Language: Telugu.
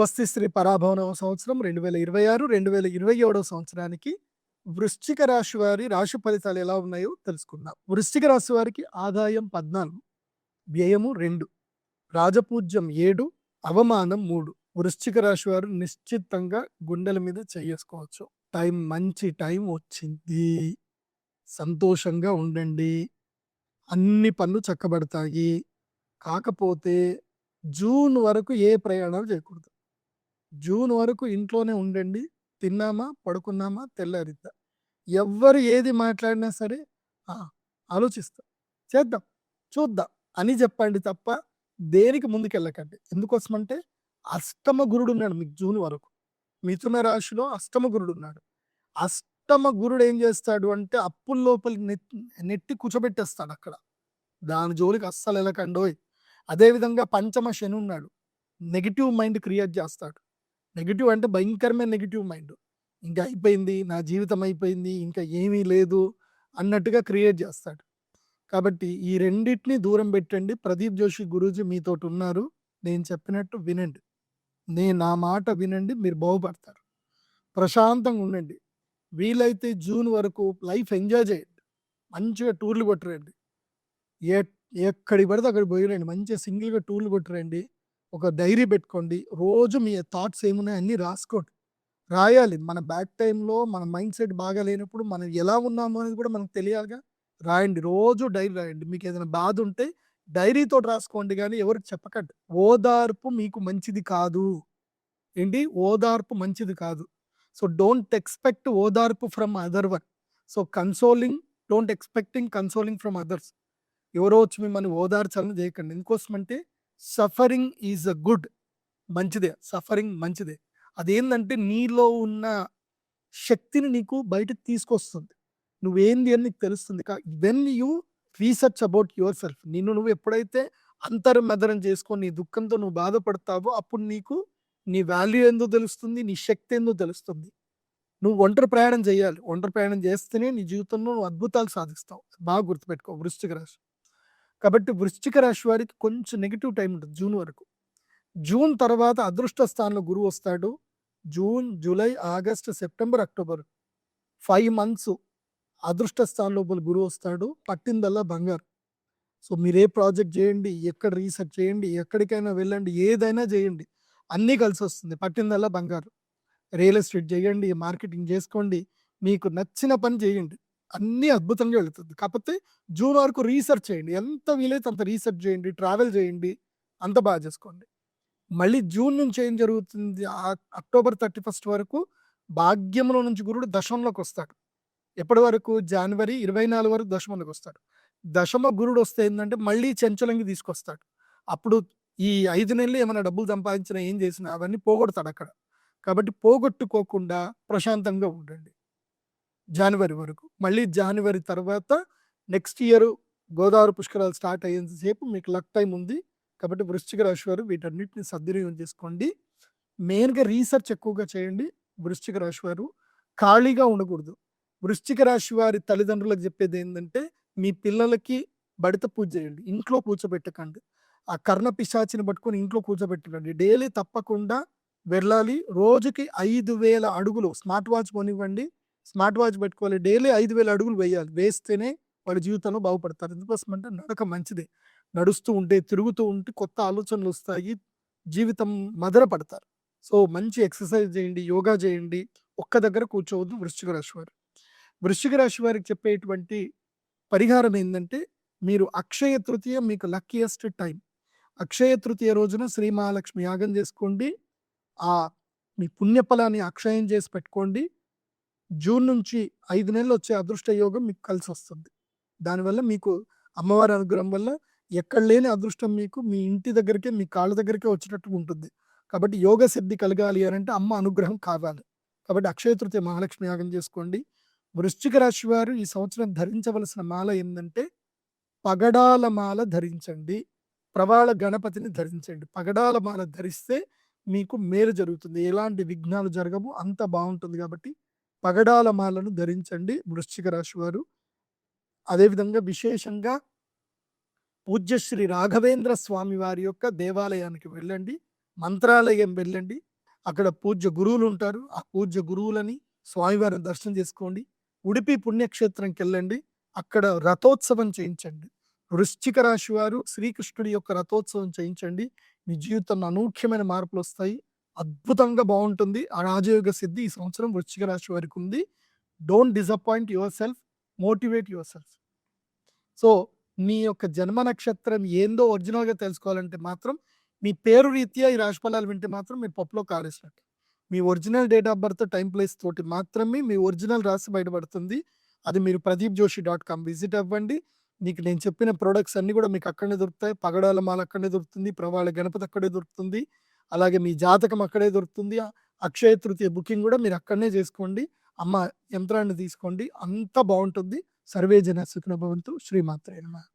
స్వస్తి శ్రీ పరాభవనవ సంవత్సరం 2026, 2027 సంవత్సరానికి వృశ్చిక రాశి వారి రాశి ఫలితాలు ఎలా ఉన్నాయో తెలుసుకుందాం. వృశ్చిక రాశి వారికి ఆదాయం 14, వ్యయము 2, రాజపూజ్యం 7, అవమానం 3. వృశ్చిక రాశి వారు నిశ్చితంగా గుండెల మీద చేసుకోవచ్చు. మంచి టైం వచ్చింది, సంతోషంగా ఉండండి, అన్ని పనులు చక్కబడతాయి. కాకపోతే జూన్ వరకు ఏ ప్రయాణాలు చేయకూడదు. జూన్ వరకు ఇంట్లోనే ఉండండి. తిన్నామా, పడుకున్నామా, తెల్లారిద్దా. ఎవ్వరు ఏది మాట్లాడినా సరే ఆలోచిస్తా, చేద్దాం, చూద్దాం అని చెప్పండి తప్ప దేనికి ముందుకెళ్ళకండి. ఎందుకోసమంటే అష్టమ గురుడు ఉన్నాడు మీకు జూన్ వరకు. మిథున రాశిలో అష్టమ గురుడు ఉన్నాడు. అష్టమ గురుడు ఏం చేస్తాడు అంటే అప్పుల లోపలి నెట్టి కూర్చోబెట్టేస్తాడు అక్కడ. దాని జోలికి అస్సలు వెళ్ళకండోయ్. అదేవిధంగా పంచమ శని ఉన్నాడు. నెగిటివ్ మైండ్ క్రియేట్ చేస్తాడు. నెగిటివ్ అంటే భయంకరమైన నెగిటివ్ మైండ్. ఇంకా అయిపోయింది, నా జీవితం అయిపోయింది, ఇంకా ఏమీ లేదు అన్నట్టుగా క్రియేట్ చేస్తాడు. కాబట్టి ఈ రెండింటిని దూరం పెట్టండి. ప్రదీప్ జోషి గురూజీ మీతోటి ఉన్నారు. నేను చెప్పినట్టు వినండి, నా మాట వినండి, మీరు బాగుపడతారు. ప్రశాంతంగా ఉండండి. వీలైతే జూన్ వరకు లైఫ్ ఎంజాయ్ చేయండి. మంచిగా టూర్లు కొట్టరండి. ఎక్కడికి పడితే అక్కడికి పోయిరండి. మంచిగా సింగిల్గా టూర్లు కొట్టరండి. ఒక డైరీ పెట్టుకోండి. రోజు మీ థాట్స్ ఏమున్నాయి అన్నీ రాసుకోండి. రాయాలి. మన బ్యాడ్ టైంలో మన మైండ్ సెట్ బాగా లేనప్పుడు మనం ఎలా ఉన్నాము అనేది కూడా మనకు తెలియాలిగా. రాయండి, రోజు డైరీ రాయండి. మీకు ఏదైనా బాధ ఉంటే డైరీతో రాసుకోండి, కానీ ఎవరికి చెప్పకండి. ఓదార్పు మీకు మంచిది కాదు. ఏంటి? ఓదార్పు మంచిది కాదు. సో డోంట్ ఎక్స్పెక్ట్ ఓదార్పు from other one. So don't expecting consoling from others. ఎవరో వచ్చి మిమ్మల్ని ఓదార్చాలని చేయకండి. ఎందుకోసమంటే సఫరింగ్ ఈజ్ అ గుడ్, మంచిదే. సఫరింగ్ మంచిదే. అదేంటంటే నీలో ఉన్న శక్తిని నీకు బయటకు తీసుకొస్తుంది. నువ్వేంది అని నీకు తెలుస్తుంది. When you research about your self, నువ్వు ఎప్పుడైతే అంతర్మదనం చేసుకొని నీ దుఃఖంతో నువ్వు బాధపడతావో అప్పుడు నీకు నీ వాల్యూ ఏందో తెలుస్తుంది, నీ శక్తి ఏందో తెలుస్తుంది. నువ్వు ఒంటరి ప్రయాణం చేయాలి. ఒంటరి ప్రయాణం చేస్తేనే నీ జీవితంలో నువ్వు అద్భుతాలు సాధిస్తావు. బాగా గుర్తుపెట్టుకో వృశ్చిక రాశి. కాబట్టి వృశ్చిక రాశి వారికి కొంచెం నెగిటివ్ టైం ఉంటుంది జూన్ వరకు. జూన్ తర్వాత అదృష్ట స్థానంలో గురువు వస్తాడు. June, July, August, September, October 5 months అదృష్ట స్థానం లోపల గురువు వస్తాడు. పట్టిందల్లా బంగారు. సో మీరు ఏ ప్రాజెక్ట్ చేయండి, ఎక్కడ రీసెర్చ్ చేయండి, ఎక్కడికైనా వెళ్ళండి, ఏదైనా చేయండి, అన్నీ కలిసి వస్తుంది. పట్టిందల్లా బంగారు. రియల్ ఎస్టేట్ చేయండి, మార్కెటింగ్ చేసుకోండి, మీకు నచ్చిన పని చేయండి, అన్నీ అద్భుతంగా వెళుతుంది. కాకపోతే జూన్ వరకు రీసెర్చ్ చేయండి. ఎంత వీలైతే అంత రీసెర్చ్ చేయండి, ట్రావెల్ చేయండి, అంత బాగా చేసుకోండి. మళ్ళీ జూన్ నుంచి ఏం జరుగుతుంది? అక్టోబర్ 31 వరకు భాగ్యంలో నుంచి గురుడు దశంలోకి వస్తాడు. ఎప్పటి వరకు? జనవరి 24 వరకు దశమంలోకి వస్తాడు. దశమ గురుడు వస్తే ఏంటంటే మళ్ళీ చెంచలంగి తీసుకొస్తాడు. అప్పుడు ఈ 5 నెలలు ఏమైనా డబ్బులు సంపాదించినా ఏం చేసినా అవన్నీ పోగొడతాడు అక్కడ. కాబట్టి పోగొట్టుకోకుండా ప్రశాంతంగా ఉండండి జనవరి వరకు. మళ్ళీ జనవరి తర్వాత నెక్స్ట్ ఇయర్ గోదావరి పుష్కరాలు స్టార్ట్ అయ్యేంతసేపు మీకు లక్ టైం ఉంది. కాబట్టి వృశ్చిక రాశి వారు వీటన్నిటిని సద్వినియోగం చేసుకోండి. మెయిన్గా రీసెర్చ్ ఎక్కువగా చేయండి. వృశ్చిక రాశి వారు ఖాళీగా ఉండకూడదు. వృశ్చిక రాశి వారి తల్లిదండ్రులకు చెప్పేది ఏంటంటే మీ పిల్లలకి బడిత పూజ చేయండి, ఇంట్లో కూర్చోబెట్టకండి. ఆ కర్ణ పిశాచిని పట్టుకొని ఇంట్లో కూర్చోబెట్టకండి. డైలీ తప్పకుండా వెళ్ళాలి. రోజుకి 5,000 అడుగులు. స్మార్ట్ వాచ్ కొనివ్వండి, స్మార్ట్ వాచ్ పెట్టుకోవాలి. డైలీ 5,000 అడుగులు వేయాలి. వేస్తేనే వాళ్ళ జీవితంలో బాగుపడతారు. ఎందుకోసం అంటే నడక మంచిదే. నడుస్తూ ఉంటే, తిరుగుతూ ఉంటే కొత్త ఆలోచనలు వస్తాయి, జీవితం మదన పడతారు. సో మంచి ఎక్సర్సైజ్ చేయండి, యోగా చేయండి. ఒక్క దగ్గర కూర్చోవద్దు వృశ్చిక రాశి వారు. వృశ్చిక రాశి వారికి చెప్పేటువంటి పరిహారం ఏంటంటే మీరు అక్షయ తృతీయ మీకు లక్కీయెస్ట్ టైం. అక్షయ తృతీయ రోజున శ్రీ మహాలక్ష్మి యాగం చేసుకోండి. మీ పుణ్యఫలాన్ని అక్షయం చేసి పెట్టుకోండి. జూన్ నుంచి 5 నెలలు వచ్చే అదృష్ట యోగం మీకు కలిసి వస్తుంది. దానివల్ల మీకు అమ్మవారి అనుగ్రహం వల్ల ఎక్కడ లేని అదృష్టం మీకు మీ ఇంటి దగ్గరికే, మీ కాళ్ళ దగ్గరికే వచ్చేటట్టు ఉంటుంది. కాబట్టి యోగ సిద్ధి కలగాలి అని అంటే అమ్మ అనుగ్రహం కావాలి. కాబట్టి అక్షయ తృతీయ మహాలక్ష్మి యాగం చేసుకోండి. వృశ్చిక రాశి వారు ఈ సంవత్సరం ధరించవలసిన మాల ఏంటంటే పగడాల మాల ధరించండి, ప్రవాళ గణపతిని ధరించండి. పగడాల మాల ధరిస్తే మీకు మేలు జరుగుతుంది, ఎలాంటి విఘ్నాలు జరగవు, అంత బాగుంటుంది. కాబట్టి పగడాల మాలను ధరించండి వృశ్చిక రాశి వారు. అదేవిధంగా విశేషంగా పూజ్య శ్రీ రాఘవేంద్ర స్వామి వారి యొక్క దేవాలయానికి వెళ్ళండి, మంత్రాలయం వెళ్ళండి. అక్కడ పూజ్య గురువులు ఉంటారు. ఆ పూజ్య గురువులని స్వామివారిని దర్శనం చేసుకోండి. ఉడిపి పుణ్యక్షేత్రంకెళ్ళండి. అక్కడ రథోత్సవం చేయించండి. వృశ్చిక రాశి వారు శ్రీకృష్ణుడి యొక్క రథోత్సవం చేయించండి. మీ జీవితంలో అనూఖ్యమైన మార్పులొస్తాయి. అద్భుతంగా బావుంటుంది. ఆ రాజయోగ సిద్ధి ఈ సంవత్సరం వృశ్చిక రాశి వారికి ఉంది. Don't disappoint yourself. Motivate yourself. So, మీ యొక్క జన్మ నక్షత్రం ఏందో ఒరిజినల్‌గా తెలుసుకోవాలంటే మాత్రం, మీ పేరు రీత్యా ఈ రాశి ఫలాలు వింటే మాత్రం మీరు పప్పులో కారేసినట్టు. మీ original date of birth, time, place తోటి మాత్రమే మీ ఒరిజినల్ రాశి బయటపడుతుంది. అది మీరు pradeepjoshi.com విజిట్ అవ్వండి. మీకు నేను చెప్పిన ప్రొడక్ట్స్ అన్నీ కూడా మీకు అక్కడనే దొరుకుతాయి. పగడాల మాల అక్కడనే దొరుకుతుంది. ప్రవాళ గణపతి అక్కడే దొరుకుతుంది. అలాగే మీ జాతకం అక్కడే దొరుకుతుంది. అక్షయ తృతీయ బుకింగ్ కూడా మీరు అక్కడనే చేసుకోండి. అమ్మ యంత్రాన్ని తీసుకోండి. అంతా బావుంటుంది. సర్వే జన సుఖినో భవంతు. శ్రీమాత్రే నమః.